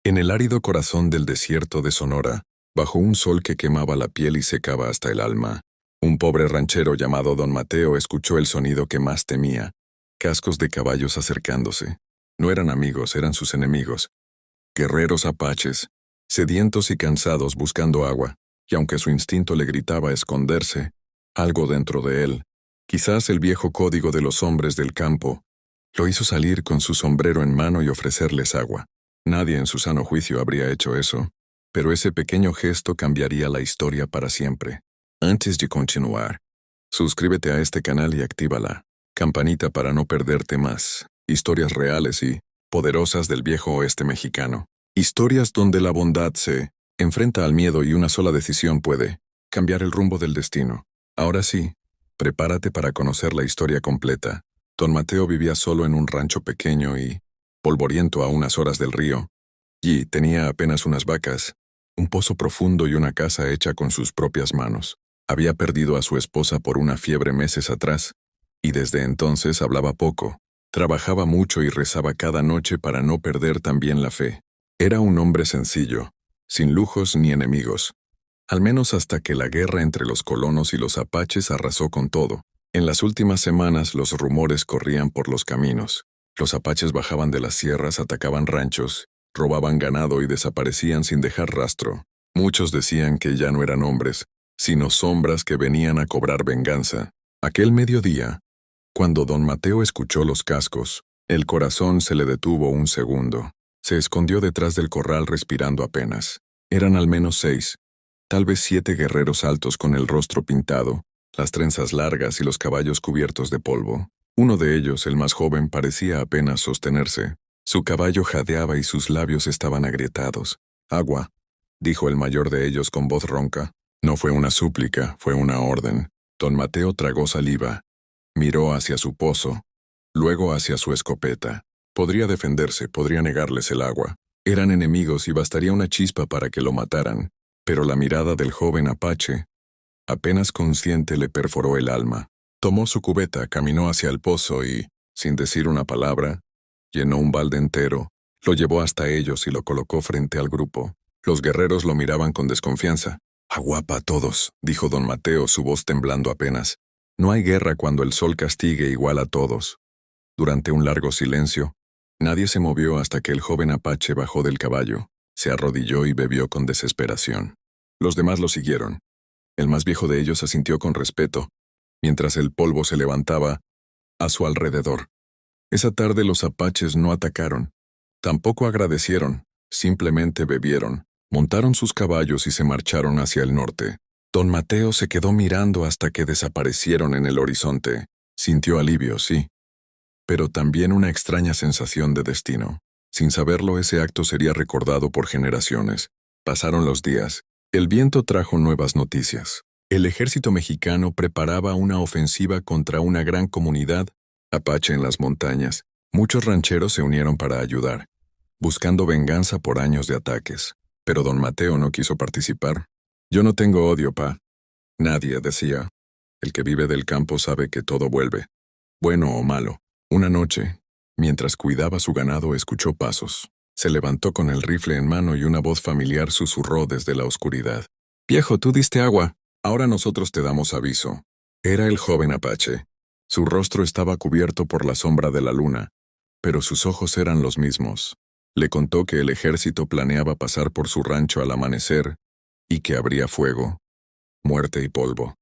En el árido corazón del desierto de Sonora, bajo un sol que quemaba la piel y secaba hasta el alma, un pobre ranchero llamado Don Mateo escuchó el sonido que más temía: cascos de caballos acercándose. No eran amigos, eran sus enemigos. Guerreros apaches, sedientos y cansados buscando agua, y aunque su instinto le gritaba esconderse, algo dentro de él, quizás el viejo código de los hombres del campo, lo hizo salir con su sombrero en mano y ofrecerles agua. Nadie en su sano juicio habría hecho eso, pero ese pequeño gesto cambiaría la historia para siempre. Antes de continuar, suscríbete a este canal y activa la campanita para no perderte más historias reales y poderosas del viejo oeste mexicano. Historias donde la bondad se enfrenta al miedo y una sola decisión puede cambiar el rumbo del destino. Ahora sí, prepárate para conocer la historia completa. Don Mateo vivía solo en un rancho pequeño y polvoriento a unas horas del río, y tenía apenas unas vacas, un pozo profundo y una casa hecha con sus propias manos. Había perdido a su esposa por una fiebre meses atrás, y desde entonces hablaba poco, trabajaba mucho y rezaba cada noche para no perder también la fe. Era un hombre sencillo, sin lujos ni enemigos, al menos hasta que la guerra entre los colonos y los apaches arrasó con todo. En las últimas semanas los rumores corrían por los caminos. Los apaches bajaban de las sierras, atacaban ranchos, robaban ganado y desaparecían sin dejar rastro. Muchos decían que ya no eran hombres, sino sombras que venían a cobrar venganza. Aquel mediodía, cuando don Mateo escuchó los cascos, el corazón se le detuvo un segundo. Se escondió detrás del corral respirando apenas. Eran al menos 6, tal vez 7 guerreros altos con el rostro pintado, las trenzas largas y los caballos cubiertos de polvo. Uno de ellos, el más joven, parecía apenas sostenerse. Su caballo jadeaba y sus labios estaban agrietados. «Agua», dijo el mayor de ellos con voz ronca. No fue una súplica, fue una orden. Don Mateo tragó saliva. Miró hacia su pozo, luego hacia su escopeta. Podría defenderse, podría negarles el agua. Eran enemigos y bastaría una chispa para que lo mataran. Pero la mirada del joven apache, apenas consciente, le perforó el alma. Tomó su cubeta, caminó hacia el pozo y, sin decir una palabra, llenó un balde entero, lo llevó hasta ellos y lo colocó frente al grupo. Los guerreros lo miraban con desconfianza. «Aguapa a todos», dijo don Mateo, su voz temblando apenas. «No hay guerra cuando el sol castigue igual a todos». Durante un largo silencio, nadie se movió hasta que el joven apache bajó del caballo, se arrodilló y bebió con desesperación. Los demás lo siguieron. El más viejo de ellos asintió con respeto, mientras el polvo se levantaba a su alrededor. Esa tarde los apaches no atacaron, tampoco agradecieron, simplemente bebieron, montaron sus caballos y se marcharon hacia el norte. Don Mateo se quedó mirando hasta que desaparecieron en el horizonte. Sintió alivio, sí, pero también una extraña sensación de destino. Sin saberlo, ese acto sería recordado por generaciones. Pasaron los días. El viento trajo nuevas noticias. El ejército mexicano preparaba una ofensiva contra una gran comunidad apache en las montañas. Muchos rancheros se unieron para ayudar, buscando venganza por años de ataques. Pero don Mateo no quiso participar. «Yo no tengo odio, pa». Nadie, decía. El que vive del campo sabe que todo vuelve, bueno o malo. Una noche, mientras cuidaba su ganado, escuchó pasos. Se levantó con el rifle en mano y una voz familiar susurró desde la oscuridad. «Viejo, tú diste agua. Ahora nosotros te damos aviso». Era el joven apache. Su rostro estaba cubierto por la sombra de la luna, pero sus ojos eran los mismos. Le contó que el ejército planeaba pasar por su rancho al amanecer y que habría fuego, muerte y polvo.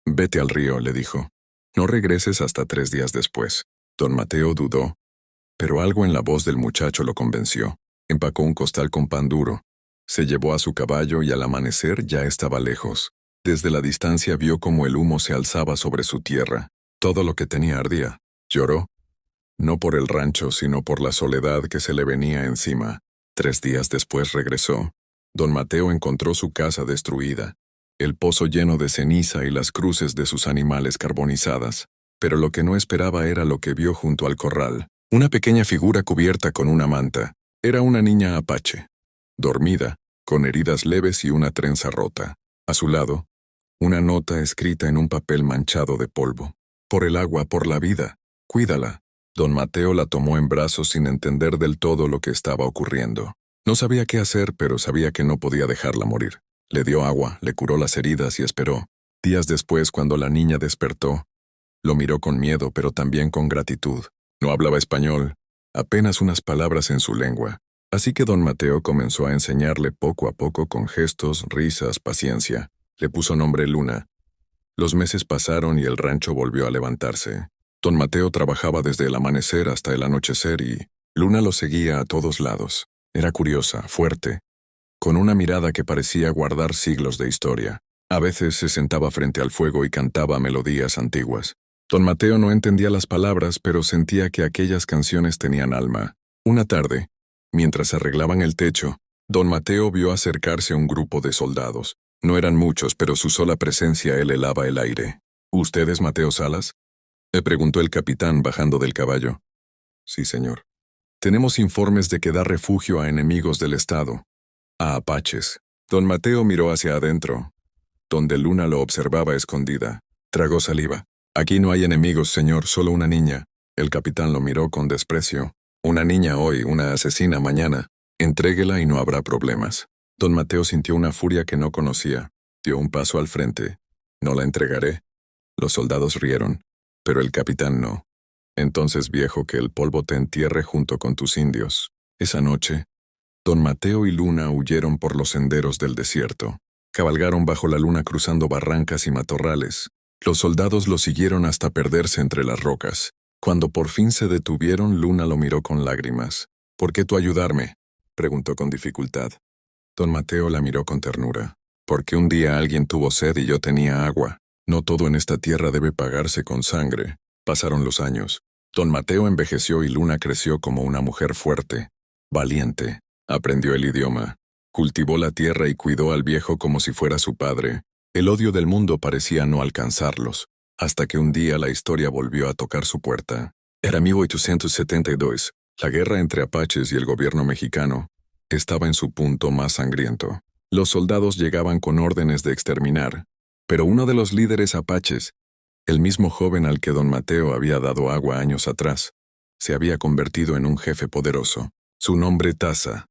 «Vete al río», le dijo. «No regreses hasta 3 días después». Don Mateo dudó, pero algo en la voz del muchacho lo convenció. Empacó un costal con pan duro, se llevó a su caballo y al amanecer ya estaba lejos. Desde la distancia vio cómo el humo se alzaba sobre su tierra. Todo lo que tenía ardía. Lloró, no por el rancho, sino por la soledad que se le venía encima. 3 días después regresó. Don Mateo encontró su casa destruida, el pozo lleno de ceniza y las cruces de sus animales carbonizadas. Pero lo que no esperaba era lo que vio junto al corral. Una pequeña figura cubierta con una manta. Era una niña apache, dormida, con heridas leves y una trenza rota. A su lado, una nota escrita en un papel manchado de polvo. «Por el agua, por la vida, cuídala». Don Mateo la tomó en brazos sin entender del todo lo que estaba ocurriendo. No sabía qué hacer, pero sabía que no podía dejarla morir. Le dio agua, le curó las heridas y esperó. Días después, cuando la niña despertó, lo miró con miedo, pero también con gratitud. No hablaba español, apenas unas palabras en su lengua. Así que don Mateo comenzó a enseñarle poco a poco con gestos, risas, paciencia. Le puso nombre Luna. Los meses pasaron y el rancho volvió a levantarse. Don Mateo trabajaba desde el amanecer hasta el anochecer y Luna lo seguía a todos lados. Era curiosa, fuerte, con una mirada que parecía guardar siglos de historia. A veces se sentaba frente al fuego y cantaba melodías antiguas. Don Mateo no entendía las palabras, pero sentía que aquellas canciones tenían alma. Una tarde, mientras arreglaban el techo, don Mateo vio acercarse a un grupo de soldados. No eran muchos, pero su sola presencia él helaba el aire. ¿Usted es Mateo Salas?, le preguntó el capitán bajando del caballo. Sí, señor. Tenemos informes de que da refugio a enemigos del Estado, a apaches. Don Mateo miró hacia adentro, donde Luna lo observaba escondida. Tragó saliva. Aquí no hay enemigos, señor, solo una niña. El capitán lo miró con desprecio. Una niña hoy, una asesina mañana. Entréguela y no habrá problemas. Don Mateo sintió una furia que no conocía. Dio un paso al frente. No la entregaré. Los soldados rieron, pero el capitán no. Entonces, viejo, que el polvo te entierre junto con tus indios. Esa noche, don Mateo y Luna huyeron por los senderos del desierto. Cabalgaron bajo la luna cruzando barrancas y matorrales. Los soldados lo siguieron hasta perderse entre las rocas. Cuando por fin se detuvieron, Luna lo miró con lágrimas. ¿Por qué tú ayudarme?, preguntó con dificultad. Don Mateo la miró con ternura. Porque un día alguien tuvo sed y yo tenía agua. No todo en esta tierra debe pagarse con sangre. Pasaron los años. Don Mateo envejeció y Luna creció como una mujer fuerte, valiente. Aprendió el idioma. Cultivó la tierra y cuidó al viejo como si fuera su padre. El odio del mundo parecía no alcanzarlos, hasta que un día la historia volvió a tocar su puerta. Era 1872. La guerra entre apaches y el gobierno mexicano estaba en su punto más sangriento. Los soldados llegaban con órdenes de exterminar, pero uno de los líderes apaches, el mismo joven al que don Mateo había dado agua años atrás, se había convertido en un jefe poderoso. Su nombre Taza.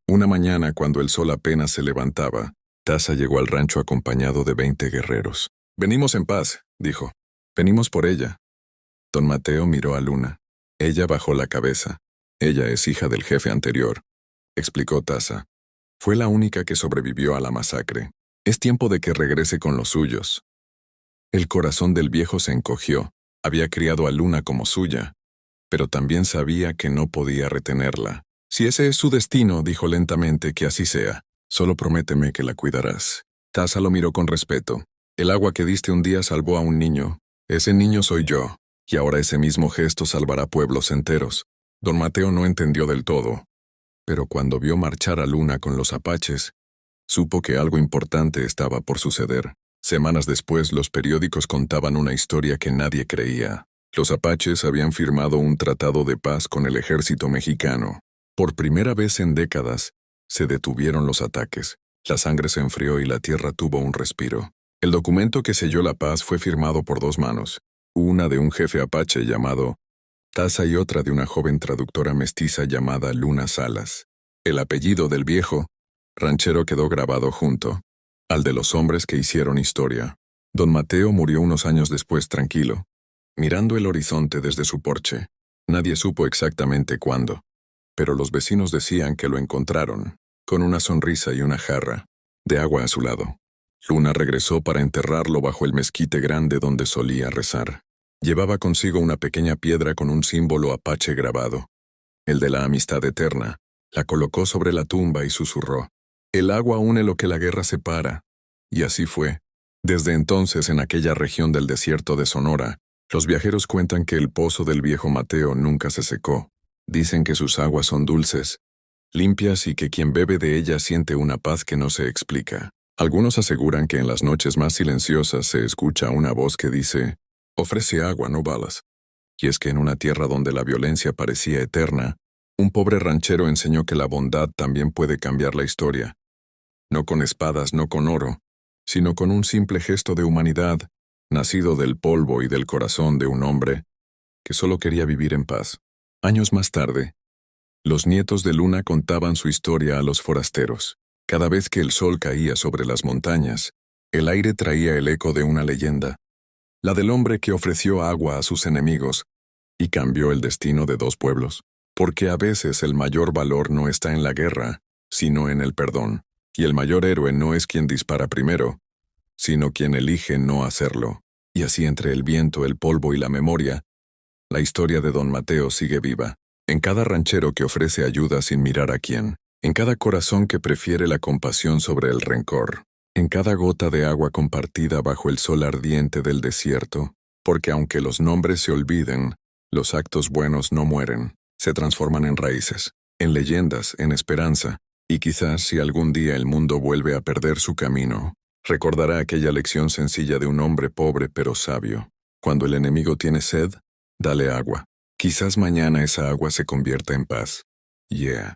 Una mañana, cuando el sol apenas se levantaba, Taza llegó al rancho acompañado de 20 guerreros. «Venimos en paz», dijo. «Venimos por ella». Don Mateo miró a Luna. Ella bajó la cabeza. «Ella es hija del jefe anterior», explicó Taza. «Fue la única que sobrevivió a la masacre. Es tiempo de que regrese con los suyos». El corazón del viejo se encogió. Había criado a Luna como suya, pero también sabía que no podía retenerla. «Si ese es su destino», dijo lentamente, «que así sea. Solo prométeme que la cuidarás». Taza lo miró con respeto. «El agua que diste un día salvó a un niño. Ese niño soy yo, y ahora ese mismo gesto salvará pueblos enteros». Don Mateo no entendió del todo, pero cuando vio marchar a Luna con los apaches, supo que algo importante estaba por suceder. Semanas después, los periódicos contaban una historia que nadie creía. Los apaches habían firmado un tratado de paz con el ejército mexicano. Por primera vez en décadas, se detuvieron los ataques. La sangre se enfrió y la tierra tuvo un respiro. El documento que selló la paz fue firmado por dos manos, una de un jefe apache llamado Taza y otra de una joven traductora mestiza llamada Luna Salas. El apellido del viejo ranchero quedó grabado junto al de los hombres que hicieron historia. Don Mateo murió unos años después tranquilo, mirando el horizonte desde su porche. Nadie supo exactamente cuándo, pero los vecinos decían que lo encontraron, con una sonrisa y una jarra de agua a su lado. Luna regresó para enterrarlo bajo el mezquite grande donde solía rezar. Llevaba consigo una pequeña piedra con un símbolo apache grabado, el de la amistad eterna. La colocó sobre la tumba y susurró: «El agua une lo que la guerra separa». Y así fue. Desde entonces, en aquella región del desierto de Sonora, los viajeros cuentan que el pozo del viejo Mateo nunca se secó. Dicen que sus aguas son dulces, limpias y que quien bebe de ellas siente una paz que no se explica. Algunos aseguran que en las noches más silenciosas se escucha una voz que dice: «Ofrece agua, no balas». Y es que en una tierra donde la violencia parecía eterna, un pobre ranchero enseñó que la bondad también puede cambiar la historia. No con espadas, no con oro, sino con un simple gesto de humanidad, nacido del polvo y del corazón de un hombre que solo quería vivir en paz. Años más tarde, Los nietos de Luna contaban su historia a los forasteros. Cada vez que el sol caía sobre las montañas, el aire traía el eco de una leyenda, la del hombre que ofreció agua a sus enemigos y cambió el destino de dos pueblos. Porque a veces el mayor valor no está en la guerra, sino en el perdón, y el mayor héroe no es quien dispara primero, sino quien elige no hacerlo. Y así entre el viento, el polvo y la memoria, la historia de Don Mateo sigue viva, en cada ranchero que ofrece ayuda sin mirar a quién, en cada corazón que prefiere la compasión sobre el rencor, en cada gota de agua compartida bajo el sol ardiente del desierto, porque aunque los nombres se olviden, los actos buenos no mueren, se transforman en raíces, en leyendas, en esperanza, y quizás si algún día el mundo vuelve a perder su camino, recordará aquella lección sencilla de un hombre pobre pero sabio. Cuando el enemigo tiene sed, dale agua. Quizás mañana esa agua se convierta en paz. Yeah.